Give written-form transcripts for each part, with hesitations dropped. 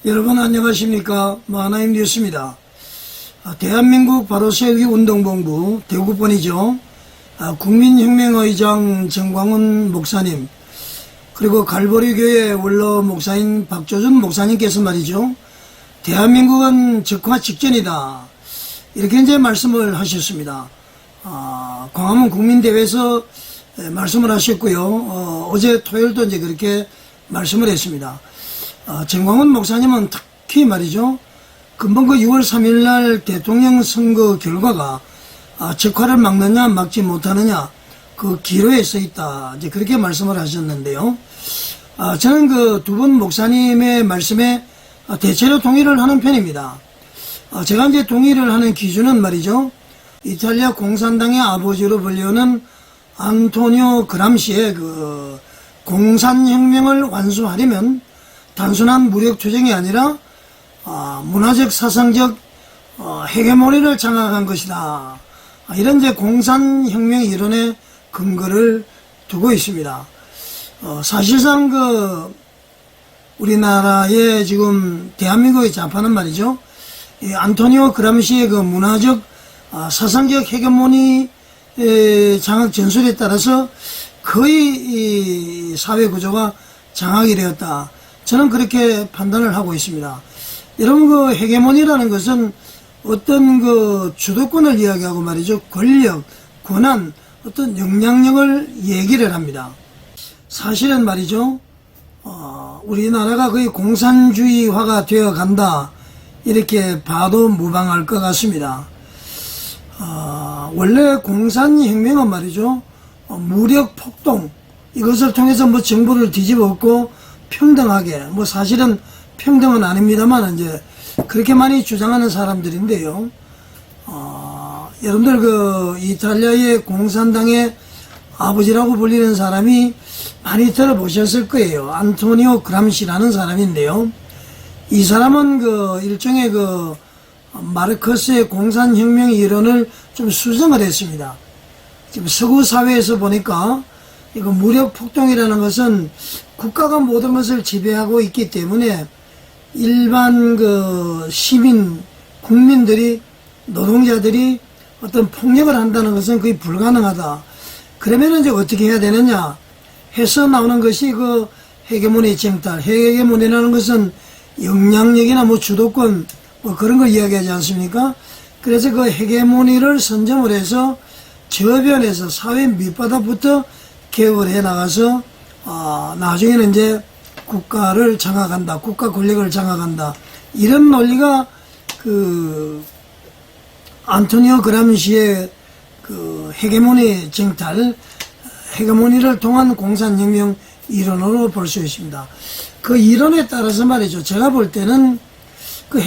여러분 안녕하십니까. 마하나임 뉴스입니다. 대한민국 바로세우기 운동본부 대구본이죠. 국민혁명의장 정광훈 목사님, 그리고 갈보리교회 원로 목사인 박조준 목사님께서 말이죠, 대한민국은 적화 직전이다, 이렇게 이제 말씀을 하셨습니다. 광화문 국민대회에서 말씀을 하셨고요. 어제 토요일도 이제 그렇게 말씀을 했습니다. 정광훈 목사님은 특히 말이죠, 금번 그 6월 3일 날 대통령 선거 결과가 적화를 막느냐 막지 못하느냐 그 기로에 서 있다, 이제 그렇게 말씀을 하셨는데요. 저는 그 두 분 목사님의 말씀에 대체로 동의를 하는 편입니다. 제가 이제 동의를 하는 기준은 말이죠, 이탈리아 공산당의 아버지로 불리우는 안토니오 그람시의 그 공산혁명을 완수하려면 단순한 무력투쟁이 아니라 문화적 사상적 헤게모니를 장악한 것이다, 이런 이제 공산혁명 이론의 근거를 두고 있습니다. 사실상 그 우리나라의 지금 대한민국의 좌파는 말이죠, 이 안토니오 그람시의 그 문화적 사상적 헤게모니 장악 전술에 따라서 거의 이 사회 구조가 장악이 되었다, 저는 그렇게 판단을 하고 있습니다. 여러분, 그 헤게모니라는 것은 어떤 그 주도권을 이야기하고 말이죠, 권력, 권한, 어떤 영향력을 얘기를 합니다. 사실은 말이죠, 우리나라가 거의 공산주의화가 되어 간다, 이렇게 봐도 무방할 것 같습니다. 원래 공산혁명은 말이죠, 무력 폭동, 이것을 통해서 뭐 정부를 뒤집어 엎고 평등하게, 뭐 사실은 평등은 아닙니다만 이제 그렇게 많이 주장하는 사람들인데요. 여러분들 그 이탈리아의 공산당의 아버지라고 불리는 사람이 많이 들어보셨을 거예요. 안토니오 그람시라는 사람인데요. 이 사람은 그 일종의 그 마르크스의 공산혁명 이론을 좀 수정을 했습니다. 지금 서구 사회에서 보니까 이거 무력 폭동이라는 것은 국가가 모든 것을 지배하고 있기 때문에 일반 그 시민, 국민들이, 노동자들이 어떤 폭력을 한다는 것은 거의 불가능하다. 그러면 이제 어떻게 해야 되느냐 해서 나오는 것이 그 헤게모니 쟁탈. 헤게모니라는 것은 영향력이나 뭐 주도권 뭐 그런 걸 이야기하지 않습니까? 그래서 그 헤게모니를 선점을 해서 저변에서 사회 밑바닥부터 개혁을 해 나가서 나중에는 이제 국가를 장악한다, 국가 권력을 장악한다, 이런 논리가 그 안토니오 그람시의 그 헤게모니 쟁탈, 헤게모니를 통한 공산혁명 이론으로 볼 수 있습니다. 그 이론에 따라서 말이죠, 제가 볼 때는 그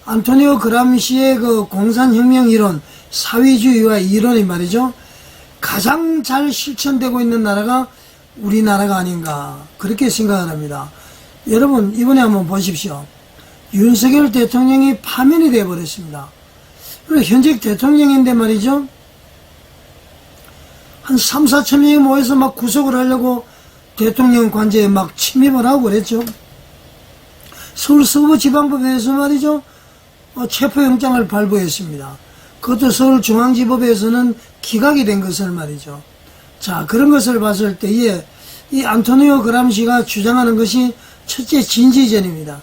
안토니오 그람시의 그 공산혁명 이론, 사회주의와 이론이 말이죠, 가장 잘 실천되고 있는 나라가 우리나라가 아닌가, 그렇게 생각을 합니다. 여러분, 이번에 한번 보십시오. 윤석열 대통령이 파면이 되어버렸습니다. 그리고 현직 대통령인데 말이죠, 한 3, 4천 명이 모여서 막 구속을 하려고 대통령 관저에 막 침입을 하고 그랬죠. 서울 서부지방법에서 말이죠, 체포영장을 발부했습니다. 그것도 서울중앙지법에서는 기각이 된 것을 말이죠. 자, 그런 것을 봤을 때에 이 안토니오 그람시가 주장하는 것이 첫째 진지전입니다.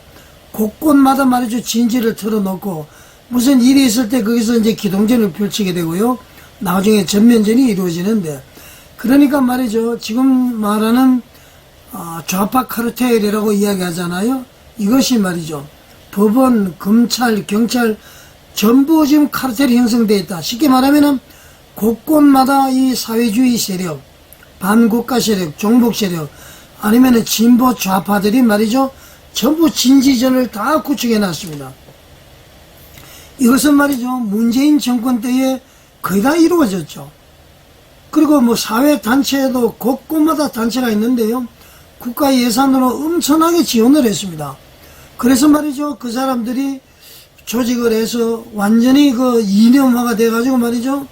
곳곳마다 말이죠, 진지를 틀어놓고 무슨 일이 있을 때 거기서 이제 기동전을 펼치게 되고요, 나중에 전면전이 이루어지는데, 그러니까 말이죠, 지금 말하는 좌파 카르텔이라고 이야기하잖아요. 이것이 말이죠, 법원, 검찰, 경찰 전부 지금 카르텔이 형성되어 있다. 쉽게 말하면은 곳곳마다 이 사회주의 세력, 반국가 세력, 종북 세력, 아니면은 진보 좌파들이 말이죠, 전부 진지전을 다 구축해 놨습니다. 이것은 말이죠, 문재인 정권 때에 거의 다 이루어졌죠. 그리고 뭐 사회단체에도 곳곳마다 단체가 있는데요, 국가 예산으로 엄청나게 지원을 했습니다. 그래서 말이죠, 그 사람들이 조직을 해서 완전히 그 이념화가 돼가지고 말이죠,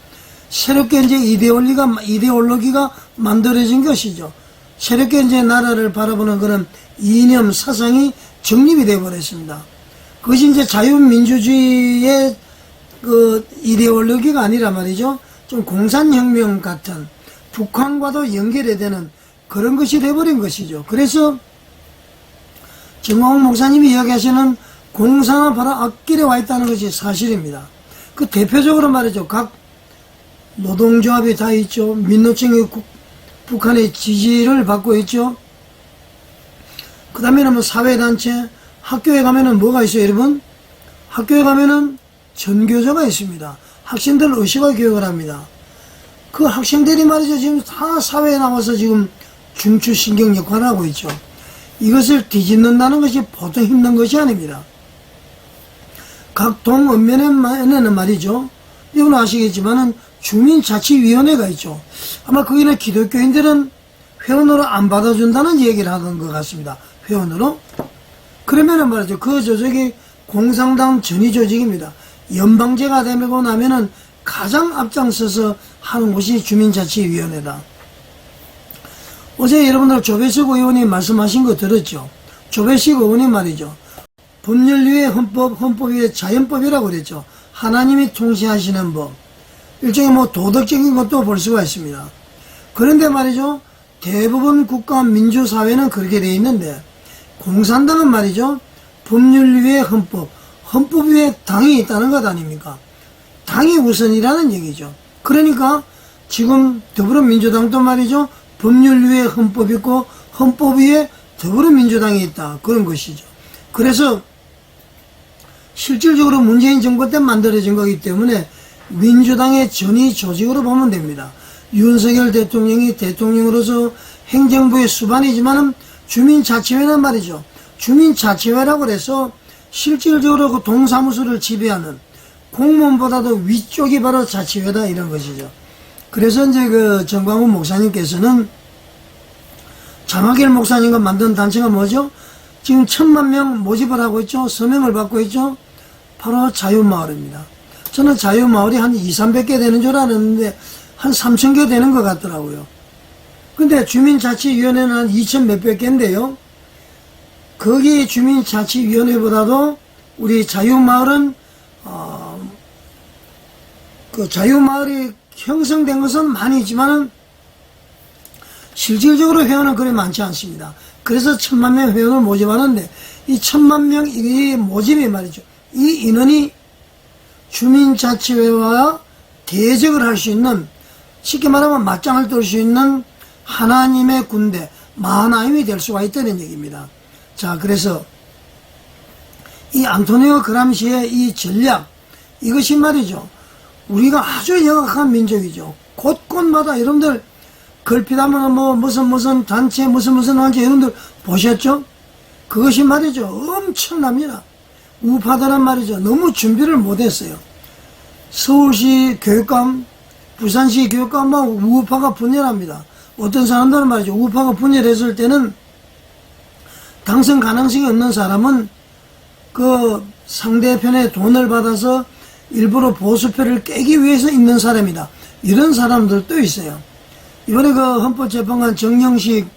새롭게 이제 이데올로기가 만들어진 것이죠. 새롭게 이제 나라를 바라보는 그런 이념 사상이 정립이 되어 버렸습니다. 그것이 이제 자유민주주의의 그 이데올로기가 아니라 말이죠. 좀 공산혁명 같은 북한과도 연결이 되는 그런 것이 되어버린 것이죠. 그래서 정광훈 목사님이 이야기하시는 공산화 바로 앞길에 와 있다는 것이 사실입니다. 그 대표적으로 말이죠. 각 노동조합이 다 있죠. 민노총이 북한의 지지를 받고 있죠. 그 다음에는 뭐 사회단체, 학교에 가면은 뭐가 있어요, 여러분? 학교에 가면은 전교조가 있습니다. 학생들 의식화 교육을 합니다. 그 학생들이 말이죠. 지금 다 사회에 나와서 지금 중추신경 역할을 하고 있죠. 이것을 뒤집는다는 것이 보통 힘든 것이 아닙니다. 각 동읍면에는 말이죠. 이건 아시겠지만은 주민자치위원회가 있죠. 아마 거기는 기독교인들은 회원으로 안 받아준다는 얘기를 하는 것 같습니다. 회원으로. 그러면은 말이죠. 그 조직이 공산당 전위 조직입니다. 연방제가 되고 나면은 가장 앞장서서 하는 곳이 주민자치위원회다. 어제 여러분들 조배식 의원이 말씀하신 거 들었죠? 조배식 의원이 말이죠. 법률 위에 헌법, 헌법 위에 자연법이라고 그랬죠. 하나님이 통치하시는 법. 일종의 뭐 도덕적인 것도 볼 수가 있습니다. 그런데 말이죠. 대부분 국가 민주사회는 그렇게 돼 있는데 공산당은 말이죠. 법률 위에 헌법, 헌법 위에 당이 있다는 것 아닙니까? 당이 우선이라는 얘기죠. 그러니까 지금 더불어민주당도 말이죠. 법률 위에 헌법이 있고 헌법 위에 더불어민주당이 있다. 그런 것이죠. 그래서 실질적으로 문재인 정부 때 만들어진 거기 때문에 민주당의 전위 조직으로 보면 됩니다. 윤석열 대통령이 대통령으로서 행정부의 수반이지만은 주민자치회는 말이죠. 주민자치회라고 해서 실질적으로 그 동사무소를 지배하는 공무원보다도 위쪽이 바로 자치회다 이런 것이죠. 그래서 이제 그 정광훈 목사님께서는 장하길 목사님과 만든 단체가 뭐죠? 지금 10,000명 모집을 하고 있죠. 서명을 받고 있죠. 바로 자유마을입니다. 저는 자유마을이 한 200~300개 되는 줄 알았는데 한 3,000개 되는 것 같더라고요. 근데 주민자치위원회는 한 2,000 몇백 개인데요. 거기 주민자치위원회보다도 우리 자유마을은 그 자유마을이 형성된 것은 많이 있지만은 실질적으로 회원은 그리 많지 않습니다. 그래서 10,000만 명 회원을 모집하는데 이 1,000만 명 이 모집이 말이죠. 이 인원이 주민자치회와 대적을 할 수 있는 쉽게 말하면 맞짱을 떨 수 있는 하나님의 군대 마하나임이 될 수가 있다는 얘기입니다. 자, 그래서 이 안토니오 그람시의 이 전략 이것이 말이죠. 우리가 아주 영악한 민족이죠. 곳곳마다 여러분들 걸핏하면 뭐 무슨 단체 무슨 단체 여러분들 보셨죠? 그것이 말이죠. 엄청납니다. 우파들은 말이죠. 너무 준비를 못했어요. 서울시 교육감, 부산시 교육감만 우파가 분열합니다. 어떤 사람들은 말이죠. 우파가 분열했을 때는 당선 가능성이 없는 사람은 그 상대편의 돈을 받아서 일부러 보수표를 깨기 위해서 있는 사람이다. 이런 사람들도 있어요. 이번에 그 헌법재판관 정영식에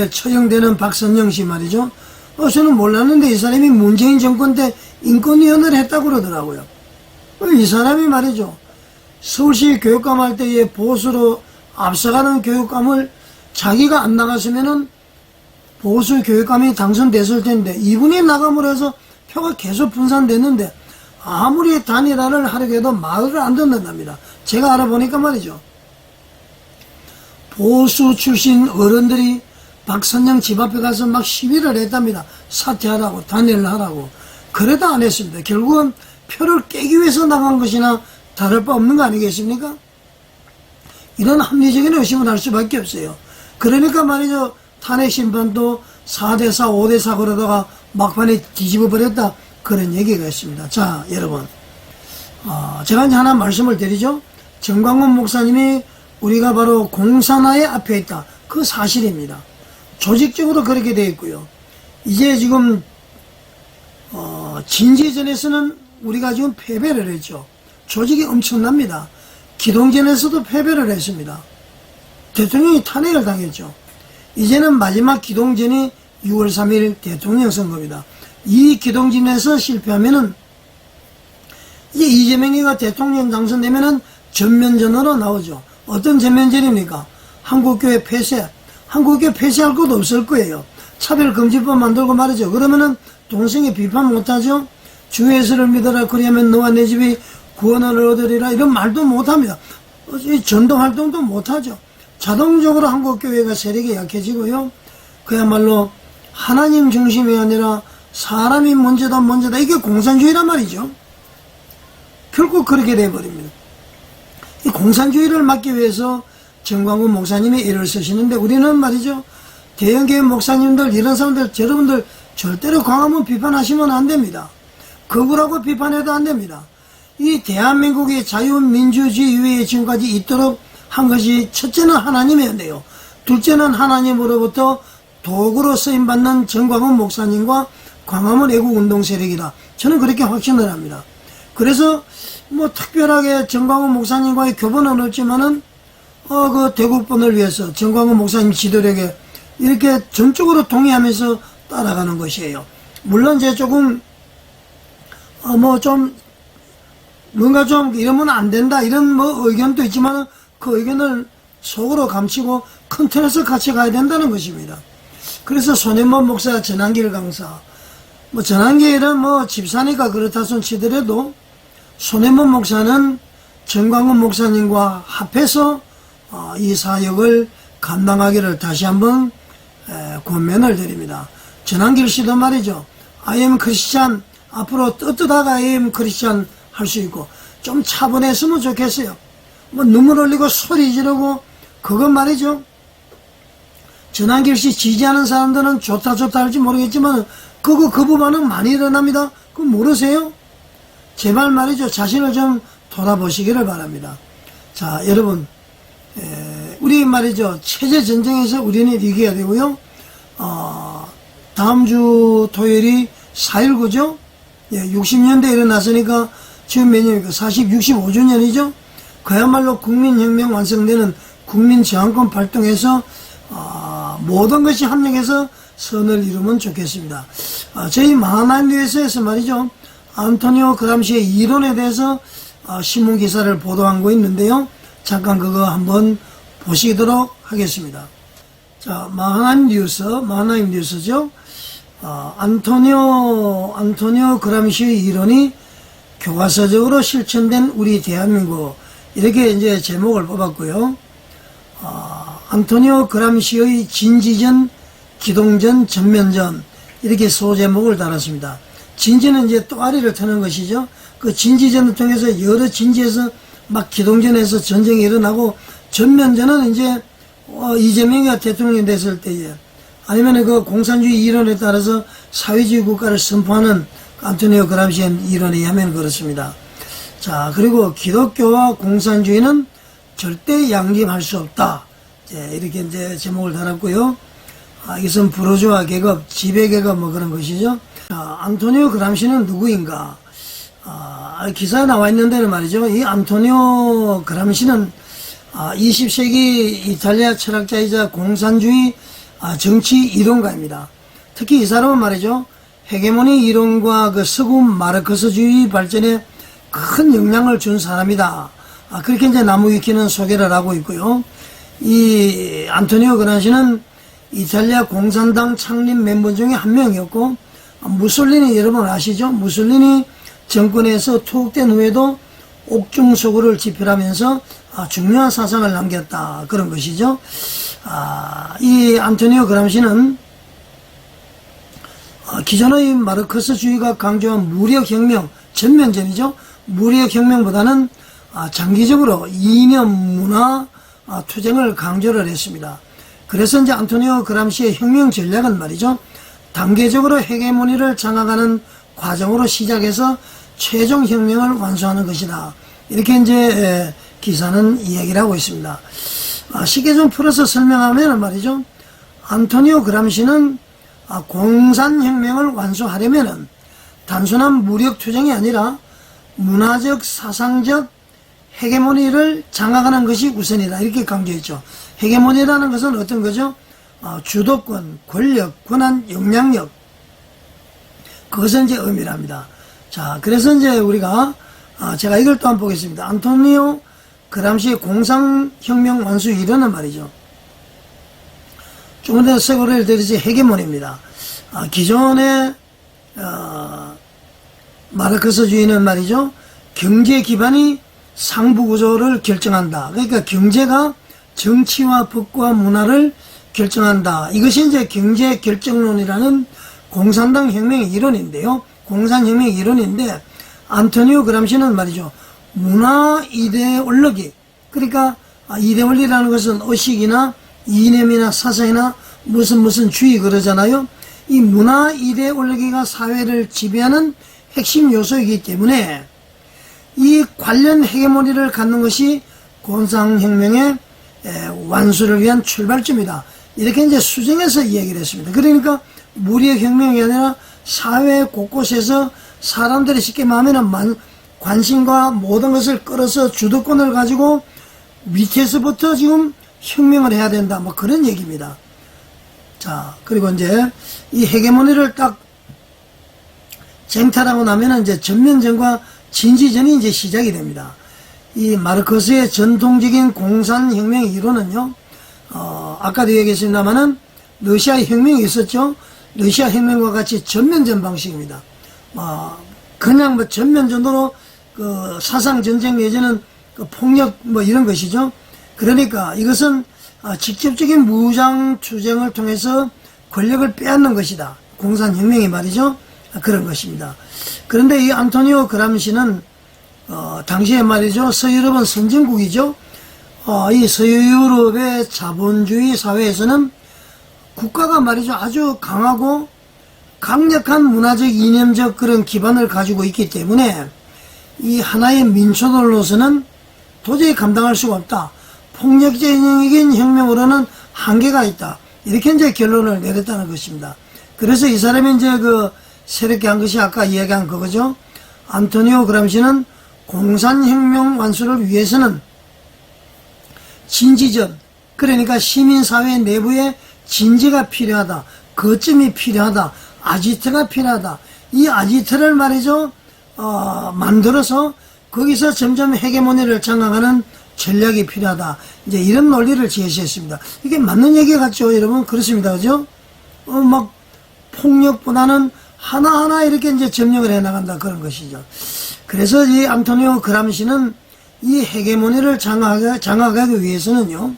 처형되는 박선영 씨 말이죠. 저는 몰랐는데 이 사람이 문재인 정권 때 인권위원회를 했다고 그러더라고요. 이 사람이 말이죠. 서울시 교육감 할 때의 보수로 앞서가는 교육감을 자기가 안 나갔으면은 보수 교육감이 당선됐을 텐데 이분이 나감으로 해서 표가 계속 분산됐는데 아무리 단일화를 하려고 해도 말을 안 듣는답니다. 제가 알아보니까 말이죠. 보수 출신 어른들이 박선영 집 앞에 가서 막 시위를 했답니다. 사퇴하라고 단일을 하라고. 그래도 안 했습니다. 결국은 표를 깨기 위해서 나간 것이나 다를 바 없는 거 아니겠습니까? 이런 합리적인 의심을 할 수밖에 없어요. 그러니까 말이죠. 탄핵 심판도 4대4, 5대4 그러다가 막판에 뒤집어 버렸다. 그런 얘기가 있습니다. 자, 여러분. 제가 이제 하나 말씀을 드리죠. 정광훈 목사님이 우리가 바로 공산화의 앞에 있다. 그 사실입니다. 조직적으로 그렇게 되어 있고요. 이제 지금, 진지전에서는 우리가 지금 패배를 했죠. 조직이 엄청납니다. 기동전에서도 패배를 했습니다. 대통령이 탄핵을 당했죠. 이제는 마지막 기동전이 6월 3일 대통령 선거입니다. 이 기동전에서 실패하면은 이제 이재명이가 대통령 당선되면은 전면전으로 나오죠. 어떤 전면전입니까? 한국교회 폐쇄. 한국교회 폐쇄할 것도 없을 거예요. 차별금지법 만들고 말이죠. 그러면은 동생이 비판 못하죠. 주 예수를 믿어라 그리하면 너와 내 집이 구원을 얻으리라 이런 말도 못합니다. 전도활동도 못하죠. 자동적으로 한국교회가 세력이 약해지고요. 그야말로 하나님 중심이 아니라 사람이 먼저다 이게 공산주의란 말이죠. 결국 그렇게 돼버립니다. 이 공산주의를 막기 위해서 정광훈 목사님이 일을 쓰시는데 우리는 말이죠. 대형교회 목사님들 이런 사람들 여러분들 절대로 광화문 비판하시면 안 됩니다. 거부라고 비판해도 안 됩니다. 이 대한민국의 자유민주주의에 지금까지 있도록 한 것이 첫째는 하나님이었는데요. 둘째는 하나님으로부터 도구로 쓰임받는 정광훈 목사님과 광화문 애국운동 세력이다. 저는 그렇게 확신을 합니다. 그래서 뭐 특별하게 정광훈 목사님과의 교본은 없지만은 그 대국본을 위해서 정광훈 목사님 지도력에 이렇게 전적으로 동의하면서 따라가는 것이에요. 물론 이제 조금 뭔가 좀 이러면 안 된다 이런 뭐 의견도 있지만 그 의견을 속으로 감추고 큰 틀에서 같이 가야 된다는 것입니다. 그래서 손혜원 목사 전한길 강사 전한길은 집사니까 그렇다 손 치더라도 손혜원 목사는 정광훈 목사님과 합해서 이 사역을 감당하기를 다시 한번 권면을 드립니다. 전한길 씨도 말이죠. I am Christian 앞으로 떳떳하게 I am Christian 할 수 있고 좀 차분했으면 좋겠어요. 눈물 흘리고 소리 지르고 그건 말이죠. 전한길 씨 지지하는 사람들은 좋다 할지 모르겠지만 그 부분은 많이 일어납니다. 그거 모르세요? 제발 말이죠. 자신을 좀 돌아보시기를 바랍니다. 자, 여러분 우리 말이죠. 체제 전쟁에서 우리는 이겨야 되고요. 다음 주 토요일이 4.19죠. 60년대 일어났으니까 지금 몇 년입니까? 65주년이죠. 그야말로 국민혁명 완성되는 국민저항권 발동해서 모든 것이 합력해서 선을 이루면 좋겠습니다. 저희 마하나임 뉴스에서 말이죠. 안토니오 그람시의 이론에 대해서 신문기사를 보도한 거 있는데요. 잠깐 그거 한번 보시도록 하겠습니다. 자, 마하나임 뉴스죠. 안토니오 그람시의 이론이 교과서적으로 실천된 우리 대한민국 이렇게 이제 제목을 뽑았고요. 안토니오 그람시의 진지전, 기동전, 전면전 이렇게 소제목을 달았습니다. 진지는 이제 또아리를 트는 것이죠. 그 진지전을 통해서 여러 진지에서 막 기동전에서 전쟁이 일어나고 전면전은 이제 이재명이가 대통령이 됐을 때에 아니면 그 공산주의 이론에 따라서 사회주의 국가를 선포하는 안토니오 그람시의 이론에 의하면 그렇습니다. 자, 그리고 기독교와 공산주의는 절대 양립할 수 없다. 이렇게 이제 제목을 달았고요. 이것은 부르주아 계급, 지배계급 그런 것이죠. 자, 안토니오 그람시는 누구인가? 기사에 나와 있는 데는 말이죠. 이 안토니오 그람시는 20세기 이탈리아 철학자이자 공산주의 정치 이론가입니다. 특히 이 사람은 말이죠. 헤게모니 이론과 그 서구 마르크스주의 발전에 큰 영향을 준 사람이다. 그렇게 이제 나무위키는 소개를 하고 있고요. 이 안토니오 그람시는 이탈리아 공산당 창립 멤버 중에 한 명이었고, 무솔리니 여러분 아시죠? 무솔리니 정권에서 투옥된 후에도 옥중서구를 집필하면서 중요한 사상을 남겼다. 그런 것이죠. 이 안토니오 그람시는 기존의 마르크스주의가 강조한 무력혁명, 전면전이죠. 무력혁명보다는 장기적으로 이념, 문화, 투쟁을 강조를 했습니다. 그래서 이제 안토니오 그람시의 혁명 전략은 말이죠. 단계적으로 헤게모니를 장악하는 과정으로 시작해서 최종 혁명을 완수하는 것이다. 이렇게 이제 기사는 이야기를 하고 있습니다. 쉽게 좀 풀어서 설명하면 말이죠. 안토니오 그람시는 공산혁명을 완수하려면 단순한 무력투쟁이 아니라 문화적, 사상적 헤게모니를 장악하는 것이 우선이다. 이렇게 강조했죠. 헤게모니라는 것은 어떤 거죠? 주도권, 권력, 권한, 영향력, 그것은 이제 의미랍니다. 자, 그래서 이제 우리가 제가 이걸 또 한번 보겠습니다. 안토니오 그람시의 공산혁명 완수 이론은 말이죠. 조금 전에 세고를 들으지 헤게모니입니다. 기존의 마르크스주의는 말이죠. 경제 기반이 상부 구조를 결정한다. 그러니까 경제가 정치와 법과 문화를 결정한다. 이것이 이제 경제 결정론이라는 공산당 혁명의 이론인데요. 공산혁명의 이론인데 안토니오 그람시는 말이죠. 문화 이데올로기, 그러니까 이데올리라는 것은 의식이나 이념이나 사상이나 무슨 주의 그러잖아요. 이 문화 이데올로기가 사회를 지배하는 핵심 요소이기 때문에 이 관련 헤게모니를 갖는 것이 공산혁명의 완수를 위한 출발점이다. 이렇게 이제 수정해서 이야기를 했습니다. 그러니까 무리의 혁명이 아니라 사회 곳곳에서 사람들이 쉽게 말하면 관심과 모든 것을 끌어서 주도권을 가지고 밑에서부터 지금 혁명을 해야 된다. 뭐 그런 얘기입니다. 자, 그리고 이제 이 헤게모니를 딱 쟁탈하고 나면은 이제 전면전과 진지전이 이제 시작이 됩니다. 이 마르크스의 전통적인 공산혁명 이론은요, 아까도 얘기했습니다만은 러시아 혁명이 있었죠. 러시아 혁명과 같이 전면전 방식입니다. 그냥 뭐 전면전으로 그 사상전쟁 내지는 그 폭력 뭐 이런 것이죠. 그러니까 이것은 직접적인 무장 투쟁을 통해서 권력을 빼앗는 것이다. 공산혁명이 말이죠. 그런 것입니다. 그런데 이 안토니오 그람시는 당시에 말이죠. 서유럽은 선진국이죠. 이 서유럽의 자본주의 사회에서는 국가가 말이죠. 아주 강하고 강력한 문화적 이념적 그런 기반을 가지고 있기 때문에 이 하나의 민초들로서는 도저히 감당할 수가 없다. 폭력적인 혁명으로는 한계가 있다. 이렇게 이제 결론을 내렸다는 것입니다. 그래서 이 사람이 이제 그 새롭게 한 것이 아까 이야기한 그거죠. 안토니오 그람시는 공산혁명 완수를 위해서는 진지전, 그러니까 시민사회 내부에 진지가 필요하다. 거점이 필요하다. 아지트가 필요하다. 이 아지트를 말이죠. 만들어서 거기서 점점 헤게모니를 장악하는 전략이 필요하다. 이제 이런 논리를 제시했습니다. 이게 맞는 얘기 같죠, 여러분? 그렇습니다. 그죠? 막 폭력보다는 하나하나 이렇게 이제 점령을 해 나간다. 그런 것이죠. 그래서 이 안토니오 그람시는 이 헤게모니를 장악하기 위해서는요,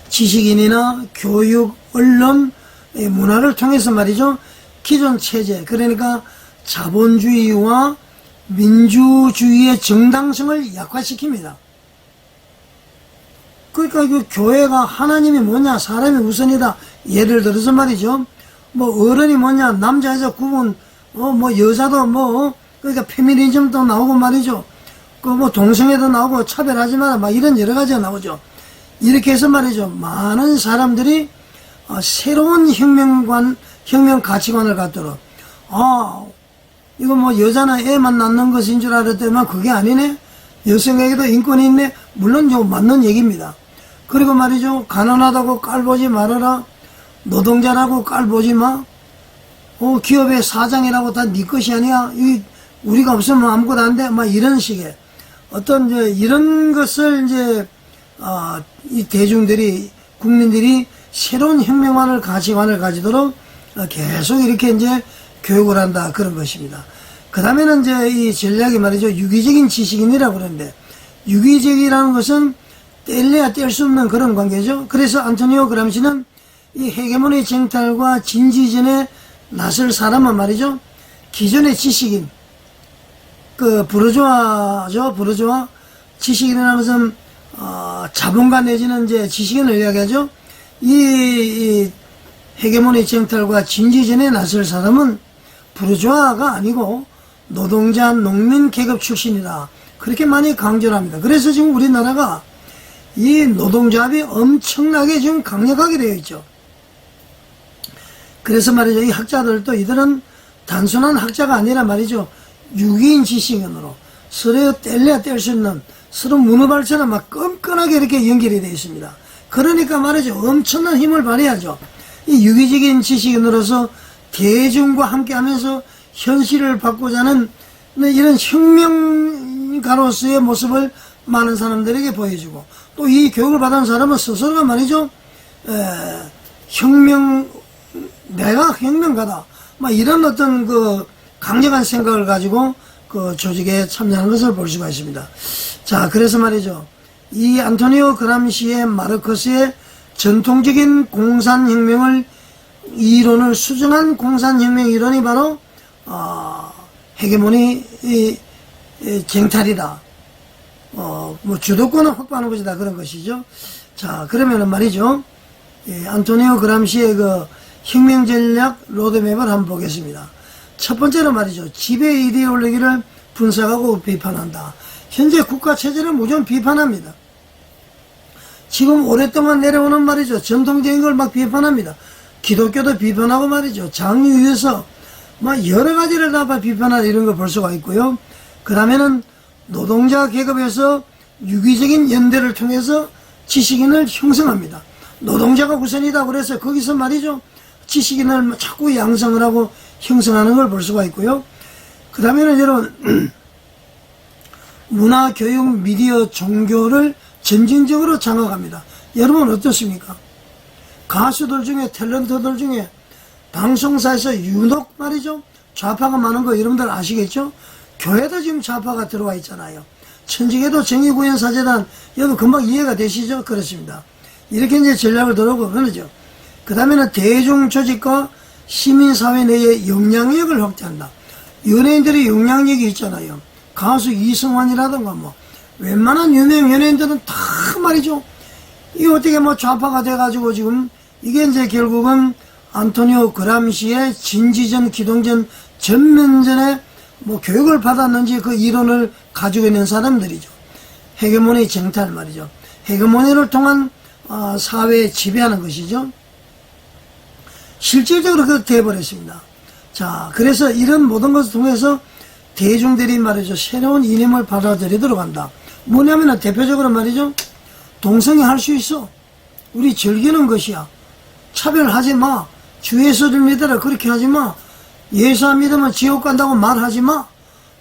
지식인이나 교육, 언론, 문화를 통해서 말이죠. 기존 체제, 그러니까 자본주의와 민주주의의 정당성을 약화시킵니다. 그러니까 그 교회가 하나님이 뭐냐, 사람이 우선이다. 예를 들어서 말이죠. 뭐 어른이 뭐냐, 남자 여자 구분, 뭐 여자도 뭐 그러니까 페미니즘도 나오고 말이죠. 그 뭐 동성애도 나오고 차별하지 마라, 막 이런 여러 가지가 나오죠. 이렇게 해서 말이죠. 많은 사람들이 새로운 혁명 가치관을 갖도록, 이거 뭐 여자는 애만 낳는 것인 줄 알았더니만 그게 아니네. 여성에게도 인권이 있네. 물론 좀 맞는 얘기입니다. 그리고 말이죠. 가난하다고 깔보지 말아라. 노동자라고 깔보지 마. 기업의 사장이라고 다 네 것이 아니야. 우리가 없으면 아무것도 안 돼. 막 이런 식의 어떤 이런 것을 이제 이 대중들이, 국민들이 새로운 혁명만을 가치관을 가지도록 계속 이렇게 이제 교육을 한다. 그런 것입니다. 그 다음에는 이제 이 전략이 말이죠. 유기적인 지식인이라고 그러는데, 유기적이라는 것은 뗄래야 뗄 수 없는 그런 관계죠. 그래서 안토니오 그람시는 이 헤게모니 쟁탈과 진지전에 나설 사람은 말이죠. 기존의 지식인, 그 부르주아죠. 부르주아. 지식인이라는 것은 자본가 내지는 이제 지식인을 이야기하죠. 이 헤게모니 쟁탈과 진지전에 나설 사람은 부르주아가 아니고 노동자, 농민 계급 출신이다. 그렇게 많이 강조를 합니다. 그래서 지금 우리나라가 이 노동조합이 엄청나게 지금 강력하게 되어 있죠. 그래서 말이죠. 이 학자들도 이들은 단순한 학자가 아니라 말이죠. 유기인 지식인으로 서로 뗄래야 뗄 수 있는 서로 문어발처럼 막 끈끈하게 이렇게 연결이 되어 있습니다. 그러니까 말이죠. 엄청난 힘을 발휘하죠. 이 유기적인 지식인으로서 대중과 함께 하면서 현실을 바꾸자는 이런 혁명가로서의 모습을 많은 사람들에게 보여주고, 또 이 교육을 받은 사람은 스스로가 말이죠. 내가 혁명가다. 막 이런 어떤 그 강력한 생각을 가지고 그 조직에 참여하는 것을 볼 수가 있습니다. 자, 그래서 말이죠. 이 안토니오 그람시의 마르크스의 전통적인 공산혁명을 이론을 수정한 공산혁명 이론이 바로 헤게모니 쟁탈이다. 뭐 주도권을 확보하는 것이다, 그런 것이죠. 자, 그러면은 말이죠. 안토니오 그람시의 그 혁명 전략 로드맵을 한번 보겠습니다. 첫 번째로 말이죠. 지배 이데올로기를 분석하고 비판한다. 현재 국가 체제를 무조건 비판합니다. 지금 오랫동안 내려오는 말이죠. 전통적인 걸 막 비판합니다. 기독교도 비판하고 말이죠. 장유유에서 막 여러 가지를 다 비판하는 이런 걸 볼 수가 있고요. 그 다음에는 노동자 계급에서 유기적인 연대를 통해서 지식인을 형성합니다. 노동자가 우선이다 그래서 거기서 말이죠. 지식인을 자꾸 양성을 하고 형성하는 걸 볼 수가 있고요. 그 다음에는 여러분 문화, 교육, 미디어, 종교를 점진적으로 장악합니다. 여러분 어떻습니까? 가수들 중에 탤런트들 중에 방송사에서 유독 말이죠. 좌파가 많은 거 여러분들 아시겠죠? 교회도 지금 좌파가 들어와 있잖아요. 천주교도 정의구현사재단 여러분 금방 이해가 되시죠? 그렇습니다. 이렇게 이제 전략을 들어오고 그러죠. 그 다음에는 대중조직과 시민사회 내의 영향력을 확대한다. 연예인들의 영향력이 있잖아요. 가수 이승환이라든가 뭐 웬만한 유명 연예인들은 다 말이죠. 이게 어떻게 뭐 좌파가 돼가지고 지금 이게 이제 결국은 안토니오 그람시의 진지전, 기동전, 전면전에 뭐 교육을 받았는지 그 이론을 가지고 있는 사람들이죠. 헤게모니 쟁탈 말이죠. 헤게모니를 통한 사회에 지배하는 것이죠. 실질적으로 그렇게 되어버렸습니다. 자, 그래서 이런 모든 것을 통해서 대중들이 말이죠. 새로운 이념을 받아들이도록 한다. 뭐냐면 대표적으로 말이죠. 동성애 할 수 있어. 우리 즐기는 것이야. 차별하지 마. 주 예수를 믿어라. 그렇게 하지 마. 예수 안 믿으면 지옥 간다고 말하지 마.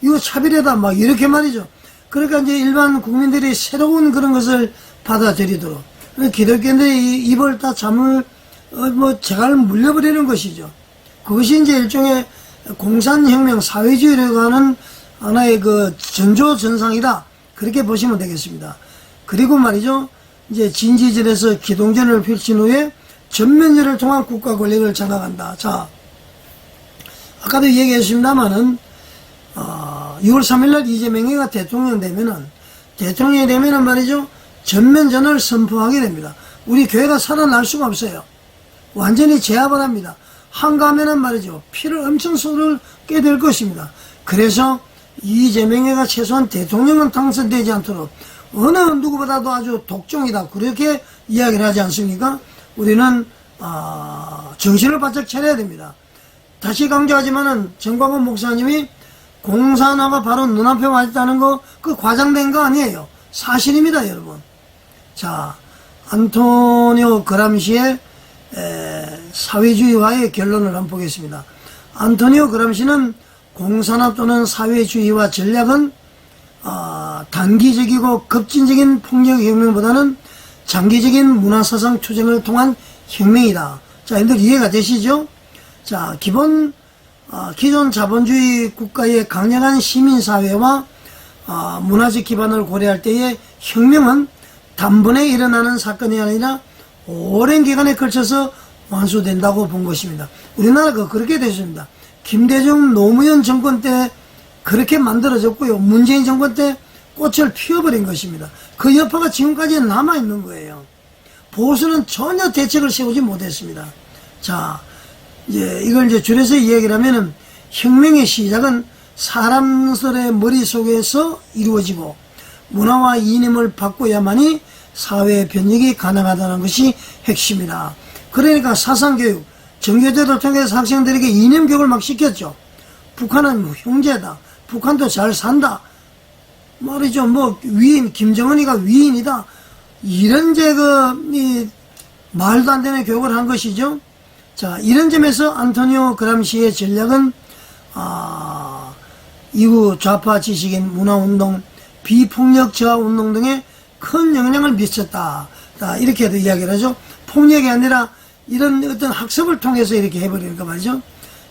이거 차별이다. 막 이렇게 말이죠. 그러니까 이제 일반 국민들이 새로운 그런 것을 받아들이도록. 기독교인들이 입을 다 잠을 재갈 물려버리는 것이죠. 그것이 이제 일종의 공산혁명 사회주의라고 하는 하나의 그 전조전상이다. 그렇게 보시면 되겠습니다. 그리고 말이죠. 이제 진지전에서 기동전을 펼친 후에 전면전을 통한 국가 권력을 장악한다. 자, 아까도 얘기했습니다만은 6월 3일날 이재명이가 대통령이 되면은 말이죠. 전면전을 선포하게 됩니다. 우리 교회가 살아날 수가 없어요. 완전히 제압을 합니다. 한가하면은 말이죠. 피를 엄청 쏟게 될 것입니다. 그래서 이재명이가 최소한 대통령은 당선되지 않도록 어느 누구보다도 아주 독종이다. 그렇게 이야기를 하지 않습니까? 우리는 정신을 바짝 차려야 됩니다. 다시 강조하지만은 정광훈 목사님이 공산화가 바로 눈앞에 와 있다는 거, 그 과장된 거 아니에요. 사실입니다, 여러분. 자, 안토니오 그람시의 사회주의화의 결론을 한번 보겠습니다. 안토니오 그람시는 공산화 또는 사회주의화 전략은 단기적이고 급진적인 폭력혁명보다는 장기적인 문화사상 투쟁을 통한 혁명이다. 자, 여러분들 이해가 되시죠? 자, 기존 자본주의 국가의 강력한 시민사회와 문화적 기반을 고려할 때의 혁명은 단번에 일어나는 사건이 아니라 오랜 기간에 걸쳐서 완수된다고 본 것입니다. 우리나라가 그렇게 됐습니다. 김대중 노무현 정권 때 그렇게 만들어졌고요. 문재인 정권 때 꽃을 피워버린 것입니다. 그 여파가 지금까지 남아있는 거예요. 보수는 전혀 대책을 세우지 못했습니다. 자, 이걸 줄여서 이야기를 하면은 혁명의 시작은 사람들의 머릿속에서 이루어지고 문화와 이념을 바꿔야만이 사회 변혁이 가능하다는 것이 핵심이다. 그러니까 사상교육, 정교제를 통해서 학생들에게 이념교육을 막 시켰죠. 북한은 뭐 형제다. 북한도 잘 산다. 말이죠. 뭐 위인, 김정은이가 위인이다. 이런 이 말도 안 되는 교육을 한 것이죠. 자, 이런 점에서 안토니오 그람시의 전략은 이후 좌파 지식인 문화운동, 비폭력 저하운동 등에 큰 영향을 미쳤다. 이렇게도 이야기를 하죠. 폭력이 아니라 이런 어떤 학습을 통해서 이렇게 해버리니까 말이죠.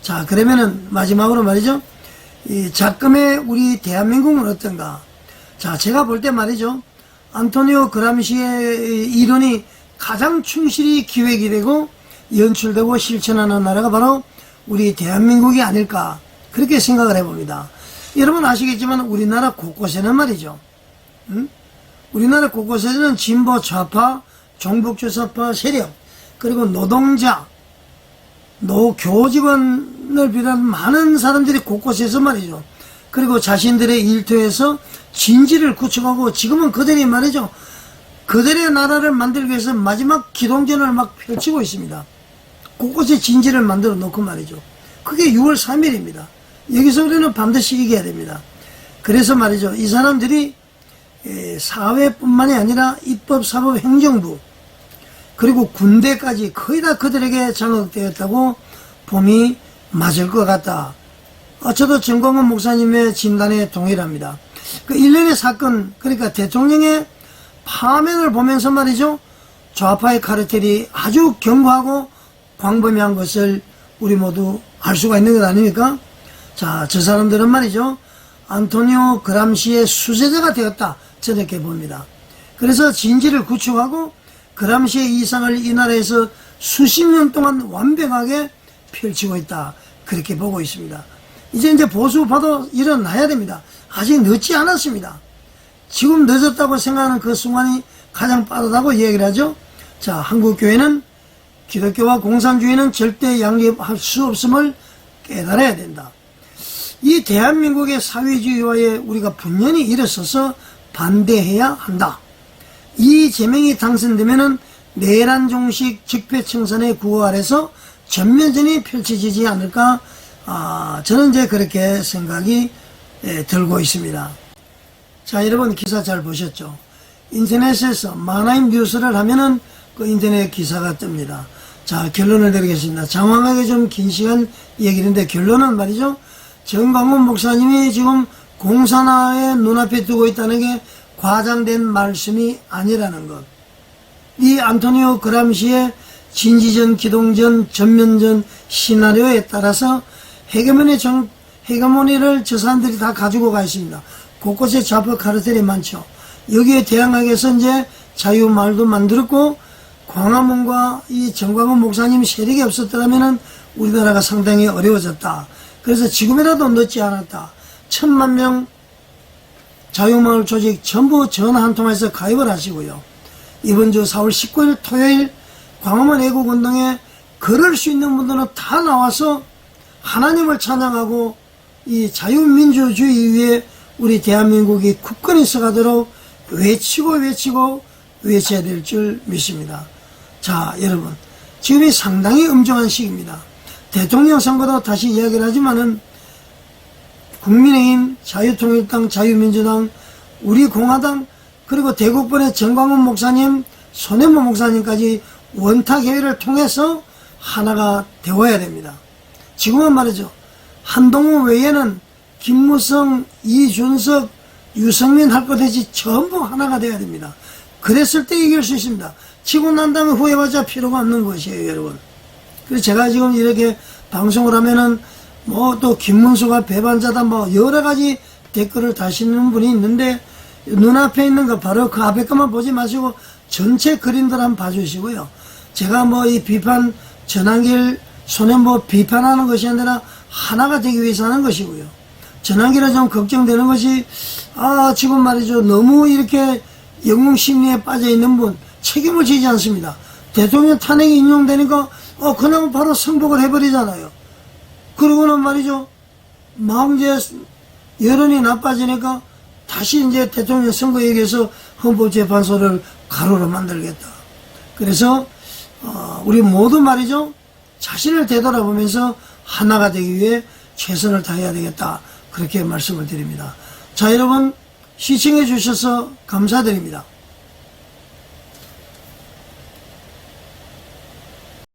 자, 그러면은 마지막으로 말이죠. 이 작금의 우리 대한민국은 어떤가? 자, 제가 볼 때 말이죠. 안토니오 그람시의 이론이 가장 충실히 기획이 되고 연출되고 실천하는 나라가 바로 우리 대한민국이 아닐까, 그렇게 생각을 해봅니다. 여러분 아시겠지만 우리나라 곳곳에는 말이죠. 우리나라 곳곳에는 진보 좌파, 종북주사파 세력, 그리고 노동자, 교직원을 비롯한 많은 사람들이 곳곳에서 말이죠. 그리고 자신들의 일터에서 진지를 구축하고 지금은 그들이 말이죠. 그들의 나라를 만들기 위해서 마지막 기동전을 막 펼치고 있습니다. 곳곳에 진지를 만들어 놓고 말이죠. 그게 6월 3일입니다. 여기서 우리는 반드시 이겨야 됩니다. 그래서 말이죠. 이 사람들이 사회뿐만이 아니라 입법, 사법, 행정부, 그리고 군대까지 거의 다 그들에게 장악되었다고 봄이 맞을 것 같다. 저도 정광훈 목사님의 진단에 동일합니다. 그 일련의 사건, 그러니까 대통령의 파면을 보면서 말이죠. 좌파의 카르텔이 아주 견고하고 광범위한 것을 우리 모두 알 수가 있는 것 아닙니까? 자, 저 사람들은 말이죠. 안토니오 그람시의 수제자가 되었다. 저는 이렇게 봅니다. 그래서 진지를 구축하고 그람시의 이상을 이 나라에서 수십 년 동안 완벽하게 펼치고 있다. 그렇게 보고 있습니다. 이제 보수파도 일어나야 됩니다. 아직 늦지 않았습니다. 지금 늦었다고 생각하는 그 순간이 가장 빠르다고 얘기를 하죠. 자, 한국교회는 기독교와 공산주의는 절대 양립할 수 없음을 깨달아야 된다. 이 대한민국의 사회주의와의 우리가 분연히 일어서서 반대해야 한다. 이 제명이 당선되면은 내란 종식 적폐청산의 구호 아래서 전면전이 펼쳐지지 않을까, 저는 이제 그렇게 생각이 들고 있습니다. 자, 여러분 기사 잘 보셨죠? 인터넷에서 만화임 뉴스를 하면은 그 인터넷 기사가 뜹니다. 자, 결론을 내리겠습니다. 장황하게 좀 긴 시간 얘기인데 결론은 말이죠. 정광훈 목사님이 지금 공산화의 눈앞에 두고 있다는 게 과장된 말씀이 아니라는 것. 이 안토니오 그람시의 진지전, 기동전, 전면전 시나리오에 따라서 헤게모니를 저 사람들이 다 가지고 가 있습니다. 곳곳에 좌파 카르텔이 많죠. 여기에 대항하기 위해서 이제 자유마을도 만들었고, 광화문과 이 정광훈 목사님 세력이 없었더라면은 우리나라가 상당히 어려워졌다. 그래서 지금이라도 늦지 않았다. 1000만 명 자유마을 조직 전부 전화 한 통해서 가입을 하시고요. 이번 주 4월 19일 토요일 광화문 애국운동에 걸을 수 있는 분들은 다 나와서 하나님을 찬양하고 이 자유민주주의 위에 우리 대한민국이 굳건히 서가도록 외치고 외쳐야 될 줄 믿습니다. 자, 여러분, 지금이 상당히 엄중한 시기입니다. 대통령 선거도 다시 이야기를 하지만은 국민의힘, 자유통일당, 자유민주당, 우리 공화당, 그리고 대국번의 정광훈 목사님, 손혜모 목사님까지 원탁회의를 통해서 하나가 되어야 됩니다. 지금은 말이죠. 한동훈 외에는 김무성, 이준석, 유승민 할 것 없이 전부 하나가 돼야 됩니다. 그랬을 때 이길 수 있습니다. 치고 난 다음에 후회하자 필요가 없는 것이에요, 여러분. 그래서 제가 지금 이렇게 방송을 하면은 또 김문수가 배반자다 여러 가지 댓글을 다시는 분이 있는데, 눈앞에 있는 거 바로 그 앞에 것만 보지 마시고 전체 그림들 한번 봐주시고요. 제가 이 비판, 전환길, 손혜모 비판하는 것이 아니라 하나가 되기 위해서 하는 것이고요. 전환길에 좀 걱정되는 것이, 지금 말이죠. 너무 이렇게 영웅심리에 빠져 있는 분, 책임을 지지 않습니다. 대통령 탄핵이 인용되니까, 그냥 바로 승복을 해버리잖아요. 그러고는 말이죠. 막 이제 여론이 나빠지니까 다시 이제 대통령 선거 얘기해서 헌법재판소를 가로로 만들겠다. 그래서, 우리 모두 말이죠. 자신을 되돌아보면서 하나가 되기 위해 최선을 다해야 되겠다. 그렇게 말씀을 드립니다. 자, 여러분, 시청해 주셔서 감사드립니다.